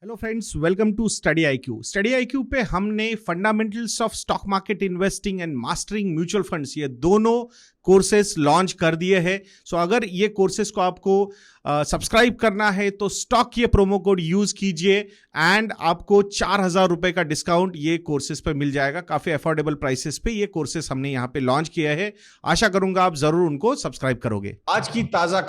Hello friends, welcome to study IQ. Study IQ पे हमने fundamentals of stock market investing and mastering mutual funds, ये दोनों courses launch कर दिए हैं। सो अगर ये कोर्सेज को आपको सब्सक्राइब करना है तो स्टॉक ये प्रोमो कोड यूज कीजिए एंड आपको 4,000 रुपए का डिस्काउंट ये कोर्सेज पे मिल जाएगा। काफी अफोर्डेबल प्राइसेस पे ये कोर्सेज हमने यहाँ पे लॉन्च किया है। आशा करूंगा आप जरूर उनको सब्सक्राइब करोगे। आज की ताजा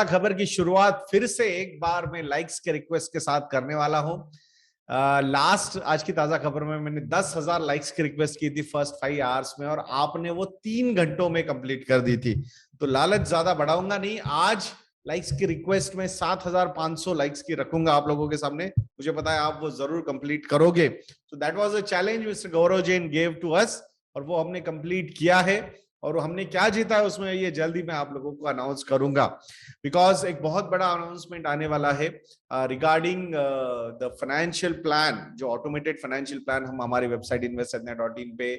खबर की शुरुआत फिर से एक बार मैं लाइक्स के रिक्वेस्ट के साथ करने वाला हूं। लास्ट आज की ताजा खबर में मैंने 10,000 लाइक्स की रिक्वेस्ट की थी फर्स्ट 5 आवर्स में, और आपने वो 3 घंटों में कंप्लीट कर दी थी। तो लालच ज्यादा बढ़ाऊंगा नहीं, आज लाइक्स की रिक्वेस्ट में 7,500 लाइक्स की रखूंगा आप लोगों के सामने। मुझे पता है आप वो जरूर कंप्लीट करोगे। तो that was a challenge mister Gaurav Jain gave to us, और वो हमने कंप्लीट किया है। और हमने क्या जीता है उसमें ये जल्दी मैं आप लोगों को अनाउंस करूंगा, बिकॉज एक बहुत बड़ा अनाउंसमेंट आने वाला है रिगार्डिंग द फाइनेंशियल प्लान। जो ऑटोमेटेड फाइनेंशियल प्लान हम हमारी वेबसाइट investornet.in पे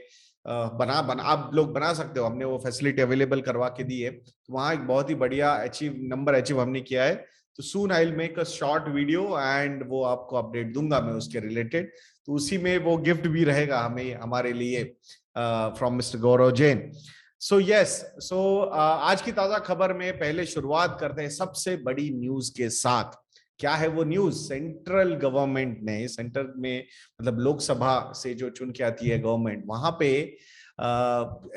बना आप लोग बना सकते हो। हमने वो फैसिलिटी अवेलेबल करवा के दी है, तो वहां एक बहुत ही बढ़िया नंबर अचीव हमने किया है। तो soon I will make a short video and वो आपको अपडेट दूंगा मैं उसके रिलेटेड। तो उसी में वो गिफ्ट भी रहेगा हमें हमारे लिए फ्रॉम मिस्टर गौरव जैन। सो आज की ताजा खबर में पहले शुरुआत करते हैं सबसे बड़ी न्यूज के साथ। क्या है वो न्यूज? सेंट्रल गवर्नमेंट ने, सेंटर में मतलब लोकसभा से जो चुन के आती है गवर्नमेंट, वहां पे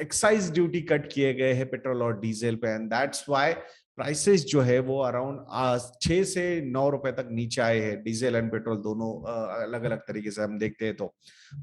एक्साइज ड्यूटी कट किए गए हैं पेट्रोल और डीजल पे, एंड दैट्स व्हाई प्राइसेस जो है वो अराउंड 6 से 9 रुपए तक नीचे आए हैं। डीजल एंड पेट्रोल दोनों अलग अलग तरीके से हम देखते हैं। तो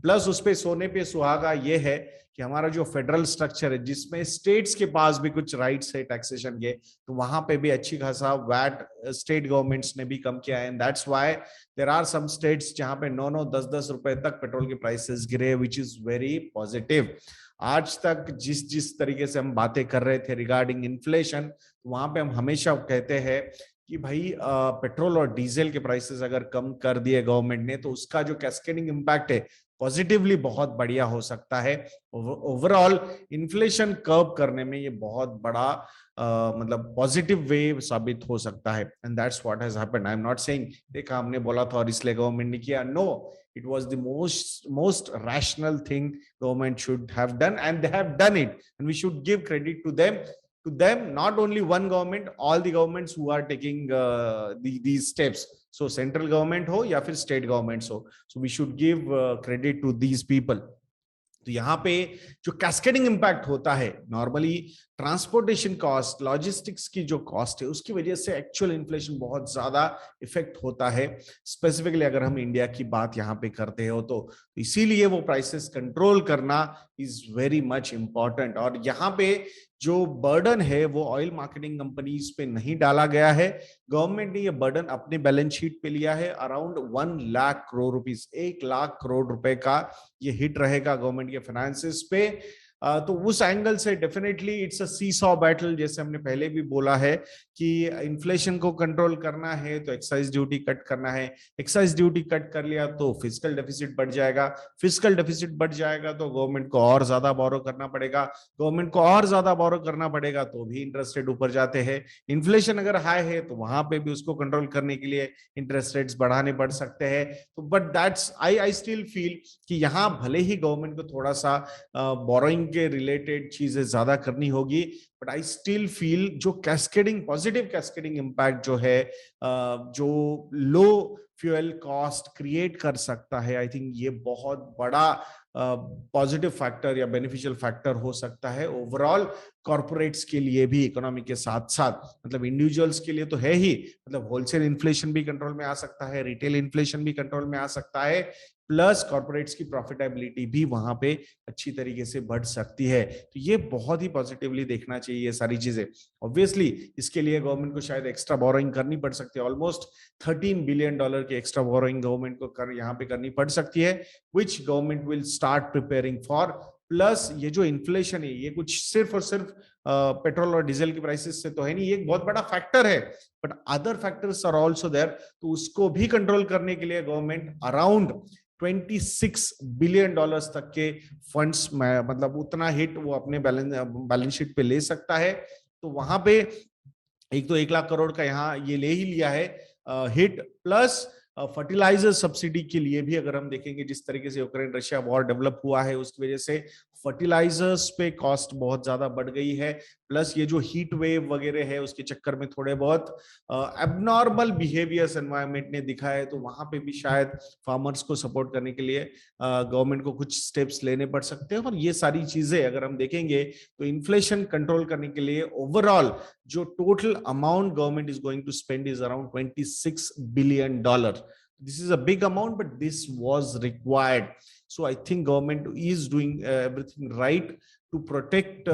प्लस उस पे सोने पे सुहागा ये है कि हमारा जो फेडरल स्ट्रक्चर है, जिसमें स्टेट्स के पास भी कुछ राइट्स है टैक्सेशन के, तो वहां पे भी अच्छी खासा वैट स्टेट गवर्नमेंट्स ने भी कम किया है। And that's why there are some states जहां पे 9-9 10-10 रुपए तक पेट्रोल के प्राइसेस गिरे, विच इज वेरी पॉजिटिव। आज तक जिस तरीके से हम बातें कर रहे थे रिगार्डिंग इन्फ्लेशन, वहां पे हम हमेशा कहते हैं कि भाई पेट्रोल और डीजल के प्राइसेस अगर कम कर दिए गवर्नमेंट ने, तो उसका जो कैस्केडिंग इम्पैक्ट है पॉजिटिवली बहुत बढ़िया हो सकता है। ओवरऑल इन्फ्लेशन कर्व करने में ये बहुत बड़ा मतलब पॉजिटिव वे साबित हो सकता है। And that's what has happened. I am not saying देखा हमने बोला था और इसलिए गवर्नमेंट ने किया, no, it was the most rational thing government should have done, and they have done it, and we should give credit to them, not only one government, all the governments who are taking these steps. So central government ho ya fir state governments ho, so we should give credit to these people. तो यहाँ पे जो cascading impact होता है, normally transportation cost, logistics की जो cost है, उसकी वजह से एक्चुअल इन्फ्लेशन बहुत ज्यादा इफेक्ट होता है। स्पेसिफिकली अगर हम इंडिया की बात यहाँ पे करते हो तो इसीलिए वो प्राइसेस कंट्रोल करना इज वेरी मच इंपॉर्टेंट। और यहाँ पे जो बर्डन है वो ऑयल मार्केटिंग कंपनीज पे नहीं डाला गया है। गवर्नमेंट ने ये बर्डन अपने बैलेंस शीट पे लिया है। अराउंड 1 लाख करोड़ रुपीस, 1 लाख करोड़ रुपए का ये हिट रहेगा गवर्नमेंट के फाइनेंसेस पे। तो उस एंगल से definitely it's a seesaw battle. जैसे हमने पहले भी बोला है कि इन्फ्लेशन को कंट्रोल करना है तो एक्साइज ड्यूटी कट करना है। एक्साइज ड्यूटी कट कर लिया तो फिस्कल डेफिसिट बढ़ जाएगा। फिस्कल डेफिसिट बढ़ जाएगा तो गवर्नमेंट को और ज्यादा बोरो करना पड़ेगा। गवर्नमेंट को और ज्यादा बोरो करना पड़ेगा तो भी इंटरेस्ट रेट ऊपर जाते हैं। इन्फ्लेशन अगर हाई है तो वहां पे भी उसको कंट्रोल करने के लिए इंटरेस्ट रेट्स बढ़ाने पड़ सकते हैं। तो but that's I still feel कि यहाँ भले ही गवर्नमेंट को थोड़ा सा बोरोइंग के रिलेटेड चीजें ज्यादा करनी होगी, बट आई स्टिल फील जो कैस्केडिंग, पॉजिटिव कैस्केडिंग इम्पैक्ट जो है, जो लो फ्यूल कॉस्ट क्रिएट कर सकता है, आई थिंक ये बहुत बड़ा पॉजिटिव फैक्टर या बेनिफिशियल फैक्टर हो सकता है ओवरऑल कॉर्पोरेट्स के लिए भी, इकोनॉमी के साथ साथ। मतलब इंडिविजुअल्स के लिए तो है ही, मतलब होलसेल इन्फ्लेशन भी कंट्रोल में आ सकता है, रिटेल इन्फ्लेशन भी कंट्रोल में आ सकता है, प्लस कॉर्पोरेट्स की प्रॉफिटेबिलिटी भी वहां पे अच्छी तरीके से बढ़ सकती है। तो ये बहुत ही पॉजिटिवली देखना चाहिए ये सारी चीजें। ऑब्वियसली इसके लिए गवर्नमेंट को शायद एक्स्ट्रा बोरोइंग करनी पड़ सकती है। ऑलमोस्ट $13 बिलियन की एक्स्ट्रा बोरोइंग गवर्नमेंट को यहाँ पे करनी पड़ सकती है, which government will start preparing for. Plus ये जो इन्फ्लेशन है ये कुछ सिर्फ और सिर्फ पेट्रोल और डीजल की प्राइसेस से तो है नहीं, ये एक बहुत बड़ा फैक्टर है, but other factors are also there. तो उसको भी कंट्रोल करने के लिए गवर्नमेंट अराउंड $26 बिलियन तक के फंड्स, मतलब उतना हिट वो अपने बैलेंस शीट पे ले सकता है। तो वहां पे एक तो 1 लाख करोड़ का यहाँ ये ले ही लिया है, हिट, प्लस फर्टिलाइजर सब्सिडी के लिए भी अगर हम देखेंगे जिस तरीके से यूक्रेन रशिया वॉर डेवलप हुआ है उसकी वजह से फर्टिलाइजर्स पे कॉस्ट बहुत ज्यादा बढ़ गई है, प्लस ये जो हीट वेव वगैरह है उसके चक्कर में थोड़े बहुत एबनॉर्मल बिहेवियर्स एनवायरनमेंट ने दिखा है, तो वहां पे भी शायद फार्मर्स को सपोर्ट करने के लिए गवर्नमेंट को कुछ स्टेप्स लेने पड़ सकते हैं। और ये सारी चीजें अगर हम देखेंगे तो इन्फ्लेशन कंट्रोल करने के लिए ओवरऑल जो total amount government is going to spend is around $26 billion. This is a big amount, but this was required. So I think government is doing everything right to protect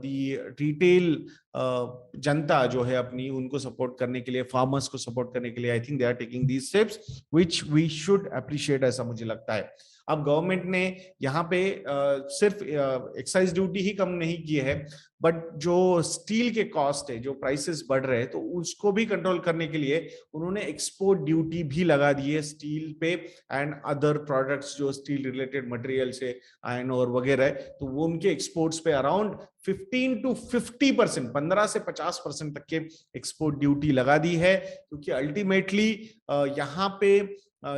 the retail जनता जो है अपनी उनको support करने के लिए, farmers को support करने के लिए I think they are taking these steps which we should appreciate, ऐसा मुझे लगता है। अब गवर्नमेंट ने यहाँ पे सिर्फ एक्साइज ड्यूटी ही कम नहीं की है, बट जो स्टील के कॉस्ट है, जो प्राइसेस बढ़ रहे हैं, तो उसको भी कंट्रोल करने के लिए उन्होंने एक्सपोर्ट ड्यूटी भी लगा दी है स्टील पे एंड अदर प्रोडक्ट्स जो स्टील रिलेटेड मटेरियल से आयरन और वगैरह, तो वो उनके एक्सपोर्ट्स पे अराउंड 15 to 50%, 15 से 50% तक के एक्सपोर्ट ड्यूटी लगा दी है, क्योंकि अल्टीमेटली यहाँ पे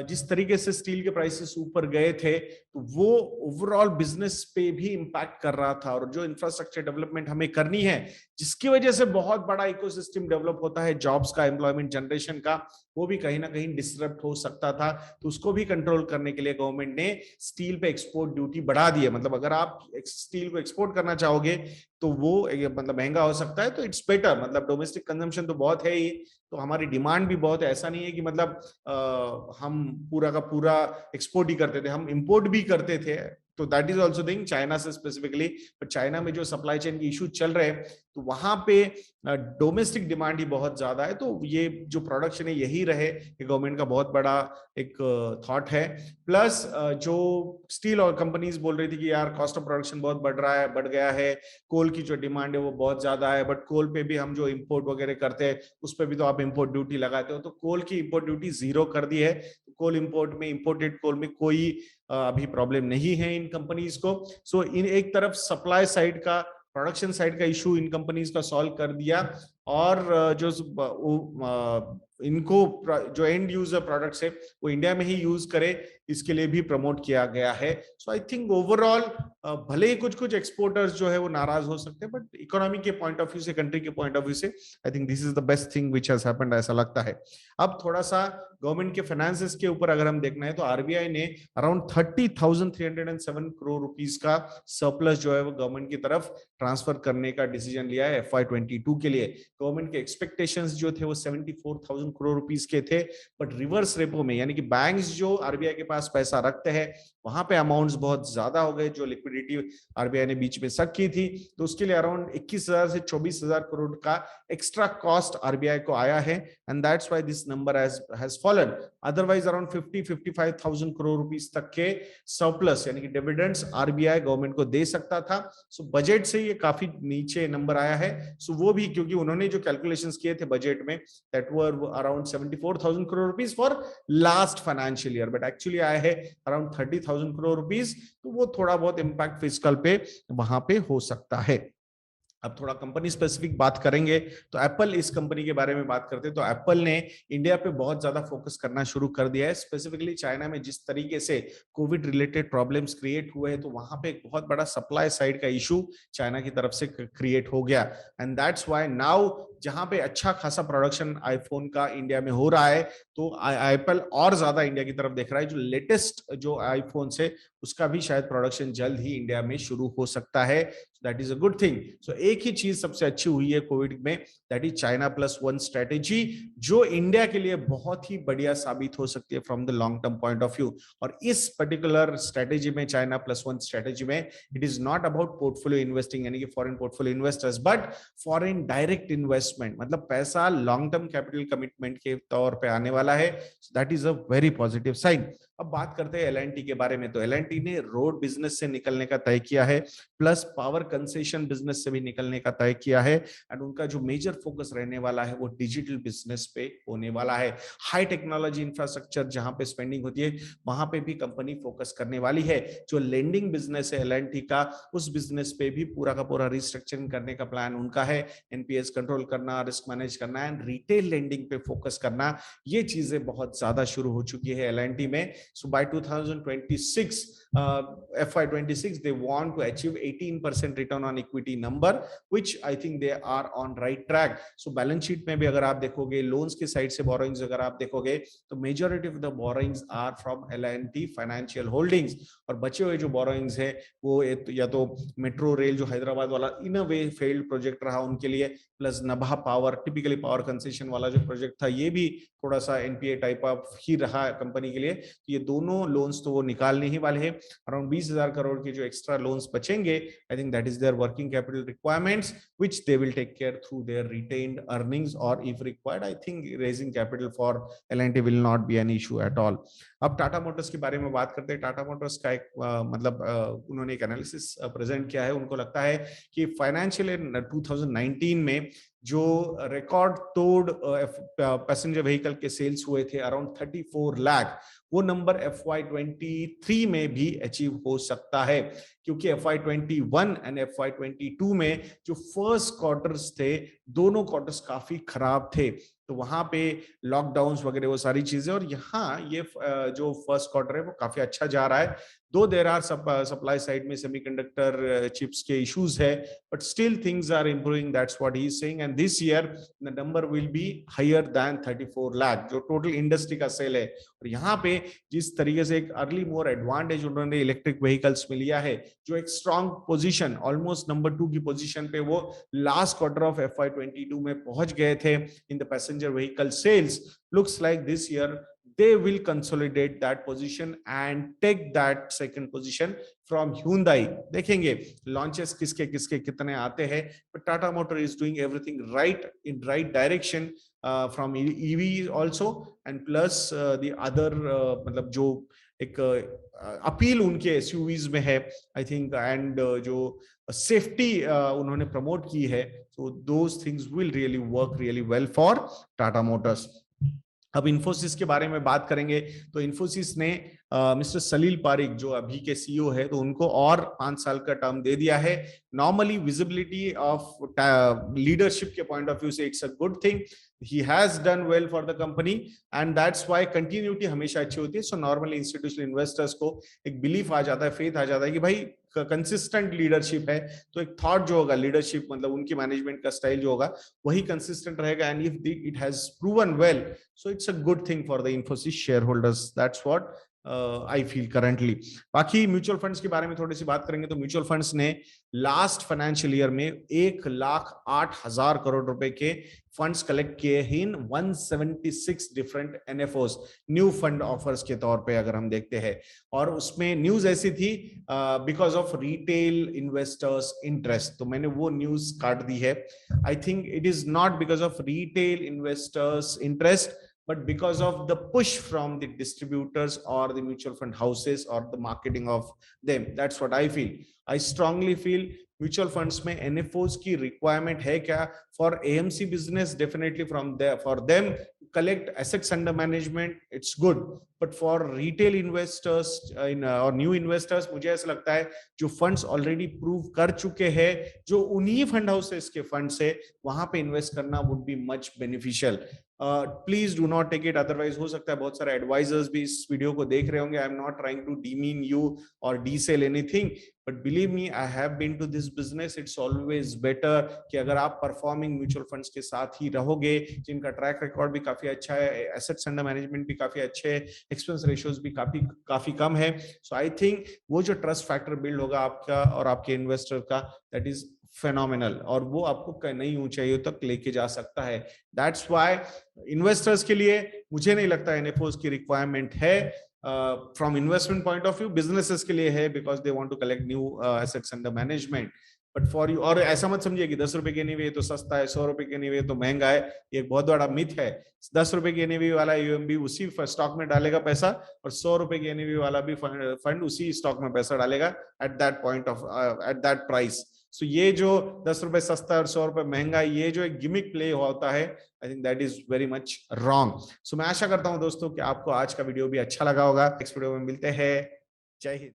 जिस तरीके से स्टील के प्राइसेस ऊपर गए थे तो वो ओवरऑल बिजनेस पे भी इंपैक्ट कर रहा था, और जो इंफ्रास्ट्रक्चर डेवलपमेंट हमें करनी है जिसकी वजह से बहुत बड़ा इकोसिस्टम डेवलप होता है जॉब्स का, एम्प्लॉयमेंट जनरेशन का, वो भी कहीं ना कहीं डिस्टर्ब हो सकता था। तो उसको भी कंट्रोल करने के लिए गवर्नमेंट ने स्टील पे एक्सपोर्ट ड्यूटी बढ़ा दी है। मतलब अगर आप स्टील को एक्सपोर्ट करना चाहोगे तो वो मतलब महंगा हो सकता है, तो इट्स बेटर, मतलब डोमेस्टिक कंजम्पशन तो बहुत है ही, तो हमारी डिमांड भी बहुत है, ऐसा नहीं है कि मतलब हम पूरा का पूरा एक्सपोर्ट ही करते थे, हम इंपोर्ट भी करते थे, तो that is also thing China से स्पेसिफिकली। बट चाइना में जो सप्लाई चेन की इशू चल रहे हैं तो वहां पे डोमेस्टिक डिमांड ही बहुत ज्यादा है, तो ये जो प्रोडक्शन है यही रहे, ये गवर्नमेंट का बहुत बड़ा एक थॉट है। प्लस जो स्टील और कंपनीज बोल रही थी कि यार कॉस्ट ऑफ प्रोडक्शन बहुत बढ़ गया है, कोल की जो डिमांड है वो बहुत ज्यादा है, बट कोल पे भी हम जो इंपोर्ट वगैरह करते हैं उस पर भी तो आप इंपोर्ट ड्यूटी लगाते हो, तो कोल की इंपोर्ट ड्यूटी 0 कर दी है। कोल इंपोर्ट में, इंपोर्टेड कोल में कोई अभी प्रॉब्लम नहीं है इन कंपनीज को। सो इन एक तरफ सप्लाई साइड का, प्रोडक्शन साइड का इशू इन कंपनीज का सॉल्व कर दिया, और जो इनको जो एंड यूजर प्रोडक्ट्स है वो इंडिया में ही यूज करे, इसके लिए भी प्रमोट किया गया है। सो आई थिंक ओवरऑल भले ही कुछ एक्सपोर्टर्स जो है वो नाराज हो सकते हैं, बट इकोनॉमी के पॉइंट ऑफ व्यू से, कंट्री के पॉइंट ऑफ व्यू से I think this is the best thing which has happened, ऐसा लगता है। अब थोड़ा सा गवर्नमेंट के फाइनेंसेस के ऊपर अगर हम देखना है तो आरबीआई ने अराउंड 30,307 करोड़ रुपीस का सरप्लस जो है वो गवर्नमेंट की तरफ ट्रांसफर करने का डिसीजन लिया है FY22 के लिए। गवर्नमेंट के एक्सपेक्टेशंस जो थे वो 74,000 करोड़ रुपीस के थे, बट रिवर्स रेपो में, यानी कि बैंक्स जो आरबीआई के पास पैसा रखते हैं वहां पे अमाउंट्स बहुत ज्यादा हो गए, जो लिक्विडिटी आरबीआई ने बीच में सक की थी, तो उसके लिए अराउंड 21,000 से 24,000 करोड़ का एक्स्ट्रा कॉस्ट आरबीआई को आया है, and that's why this number has fallen. Otherwise around 55,000 crore rupees तक के सरप्लस यानी कि डिविडेंड्स आरबीआई गवर्नमेंट को दे सकता था। सो बजट से ये काफी नीचे नंबर आया है। सो वो भी क्योंकि उन्होंने जो कैलकुलेशंस किए थे बजट में that were around 74,000 crore rupees for last financial year, but actually आया है अराउंड 30,000 करोड़ रुपीस, तो वो थोड़ा बहुत इंपैक्ट फिस्कल पे वहां पे हो सकता है। अब थोड़ा कंपनी स्पेसिफिक बात करेंगे तो एप्पल, इस कंपनी के बारे में बात करते हैं तो एप्पल ने इंडिया पे बहुत ज्यादा फोकस करना शुरू कर दिया है। स्पेसिफिकली चाइना में जिस तरीके से कोविड रिलेटेड प्रॉब्लम्स क्रिएट हुए हैं तो वहां पे एक बहुत बड़ा सप्लाई साइड का इशू चाइना की तरफ से क्रिएट हो गया, एंड दैट्स व्हाई नाउ जहां पे अच्छा खासा प्रोडक्शन आईफोन का इंडिया में हो रहा है तो एप्पल और ज्यादा इंडिया की तरफ देख रहा है। जो लेटेस्ट जो आईफोन से उसका भी शायद प्रोडक्शन जल्द ही इंडिया में शुरू हो सकता है, that is a good thing. So एक ही चीज सबसे अच्छी हुई है कोविड में, दैट इज China+1 स्ट्रेटेजी, जो इंडिया के लिए बहुत ही बढ़िया साबित हो सकती है from the long term point of view. और इस पर्टिकुलर स्ट्रेटेजी में, China+1 स्ट्रेटेजी में, it is not about portfolio investing यानी कि foreign portfolio investors, but foreign direct investment, मतलब पैसा लॉन्ग टर्म कैपिटल कमिटमेंट के तौर पे आने वाला है। That is a very positive sign. अब बात करते हैं एल&टी के बारे में, तो एल&टी ने रोड बिजनेस से निकलने का तय किया है, प्लस पावर कंसेशन बिजनेस से भी निकलने का तय किया है, एंड उनका जो मेजर फोकस रहने वाला है वो डिजिटल बिजनेस पे होने वाला है। हाई टेक्नोलॉजी इंफ्रास्ट्रक्चर जहां पे स्पेंडिंग होती है वहां पे भी कंपनी फोकस करने वाली है। जो लेंडिंग बिजनेस है एल&टी का, उस बिजनेस पे भी पूरा का पूरा रिस्ट्रक्चरिंग करने का प्लान उनका है, एनपीएस कंट्रोल करना, रिस्क मैनेज करना एंड रिटेल लेंडिंग पे फोकस करना, ये चीजें बहुत ज्यादा शुरू हो चुकी है एल में. सो bye 2026 FY26 they want to achieve 18% return on equity number, which I think they are on right track. So balance sheet में भी अगर आप देखोगे, loans के साइड से borrowings अगर आप देखोगे, तो majority of the borrowings are from L&T Financial Holdings. और बचे हुए जो borrowings है वो या तो मेट्रो रेल जो हैदराबाद वाला इन अ वे फेल्ड प्रोजेक्ट रहा उनके लिए, plus Nabha power, typically power concession वाला जो प्रोजेक्ट था, ये भी थोड़ा सा एनपीए टाइप ऑफ ही रहा कंपनी के लिए. तो ये दोनों लोन्स तो वो निकालने ही वाले हैं. अराउंड 20,000 करोड़ के जो एक्स्ट्रा लोन्स बचेंगे, I think that is there working capital requirements which they will take care through their retained earnings, और if required I think raising capital for L&T will not be an issue at all. अब Tata Motors के बारे में बात करते हैं. Tata Motors का एक उन्होंने एक एनालिसिस प्रेजेंट किया है. उनको लगता है कि फाइनेंशियल ईयर 2019 में जो रिकॉर्ड तोड़ पैसेंजर व्हीकल के सेल्स हुए थे अराउंड 34 लाख, वो नंबर FY23 में भी अचीव हो सकता है, क्योंकि FY21 एंड FY22 में जो फर्स्ट क्वार्टर्स थे, दोनों क्वार्टर्स काफी खराब थे. तो वहां पे लॉकडाउन्स वगैरह वो सारी चीजें, और यहाँ ये जो फर्स्ट क्वार्टर है वो काफी अच्छा जा रहा है. दो देर आर सप्लाई साइड में सेमीकंडक्टर चिप्स के इश्यूज है, but still things are improving. That's what he is saying. And this year the number will be higher than 34 lakh जो टोटल इंडस्ट्री का सेल है. और यहाँ पे जिस तरीके से एक अर्ली मोर एडवांटेज उन्होंने इलेक्ट्रिक व्हीकल्स में लिया है, जो एक स्ट्रॉन्ग पोजीशन ऑलमोस्ट नंबर 2 की पोजीशन पे वो लास्ट क्वार्टर ऑफ FY22 में पहुंच गए थे in the passenger vehicle sales. Looks like this year they will consolidate that position and take that second position from Hyundai. देखेंगे launches किसके किसके कितने आते हैं, but Tata Motor is doing everything right in right direction from EV also, and plus the other मतलब जो एक appeal उनके SUVs में है आई थिंक, एंड जो सेफ्टी उन्होंने प्रमोट की है, so those things will really work really well for Tata Motors. अब इन्फोसिस के बारे में बात करेंगे तो इन्फोसिस ने मिस्टर सलील पारिक जो अभी के सीईओ है, तो उनको और 5 साल का टर्म दे दिया है. नॉर्मली विजिबिलिटी ऑफ लीडरशिप के पॉइंट ऑफ व्यू से it's a good thing. he has done well for the company and that's why continuity हमेशा अच्छी होती है. सो नॉर्मली इंस्टीट्यूशनल इन्वेस्टर्स को एक बिलीफ आ जाता है, फेथ आ जाता है कि भाई कंसिस्टेंट लीडरशिप है, तो एक थॉट जो होगा लीडरशिप मतलब उनकी मैनेजमेंट का स्टाइल जो होगा वही कंसिस्टेंट रहेगा. And if it has proven well, so it's a good thing for the Infosys share holders. That's what I feel currently. बाकी म्यूचुअल फंड्स के बारे में थोड़ी सी बात करेंगे तो म्यूचुअल फंड्स ने लास्ट फाइनेंशियल ईयर में 1,08,000 करोड़ रुपए के फंड्स कलेक्ट किए इन 176 different NFOs, new fund offers के तौर पे अगर हम देखते हैं. और उसमें न्यूज ऐसी थी because of retail investors interest, तो मैंने वो न्यूज काट दी है. I think it is not because of retail investors interest, but because of the push from the distributors or the mutual fund houses or the marketing of them. That's what I feel. I strongly feel mutual funds में NFOs की requirement है क्या? For AMC business, definitely from there, for them collect assets under management, it's good. But for retail investors or new investors, मुझे ऐसा लगता है जो funds already prove कर चुके हैं, जो उन्हीं fund houses के funds है, वहां पे invest करना would be much beneficial. Please do not take it, otherwise हो सकता है बहुत सारे एडवाइजर्स भी इस वीडियो को देख रहे होंगे. I am not trying to demean you और डीसेल anything, but believe me I have been to this business. It's always better कि अगर आप परफॉर्मिंग म्यूचुअल फंड्स के साथ ही रहोगे, जिनका ट्रैक रिकॉर्ड भी काफी अच्छा है, एसेट्स अंडर मैनेजमेंट भी काफी अच्छे है, एक्सपेंस रेशियोज भी काफी कम है. सो आई थिंक वो जो ट्रस्ट फैक्टर बिल्ड होगा आपका और आपके इन्वेस्टर का, दैट इज फेनोमिनल, और वो आपको नई ऊंचाइयों तक लेके जा सकता है. दैट्स व्हाई इन्वेस्टर्स के लिए मुझे नहीं लगता एनएफओस की रिक्वायरमेंट है. From investment point of view businesses के लिए है, because they want to collect new assets under management. But for you, और ऐसा मत समझिए कि 10 रुपए की एनएवी तो सस्ता है, 100 रुपए की एनएवी तो महंगा है, ये एक बहुत बड़ा मिथ है. 10 रुपए की एनएवी वाला यूएमबी उसी स्टॉक में डालेगा पैसा, और 100 रुपए की एनएवी वाला भी फंड उसी स्टॉक में पैसा डालेगा at that point of at that price. So ये जो 10 रुपए सस्ता और 100 रुपए महंगा, ये जो एक गिमिक प्ले होता है, I think that is very much wrong. So मैं आशा करता हूं दोस्तों कि आपको आज का वीडियो भी अच्छा लगा होगा. नेक्स्ट वीडियो में मिलते हैं. जय हिंद.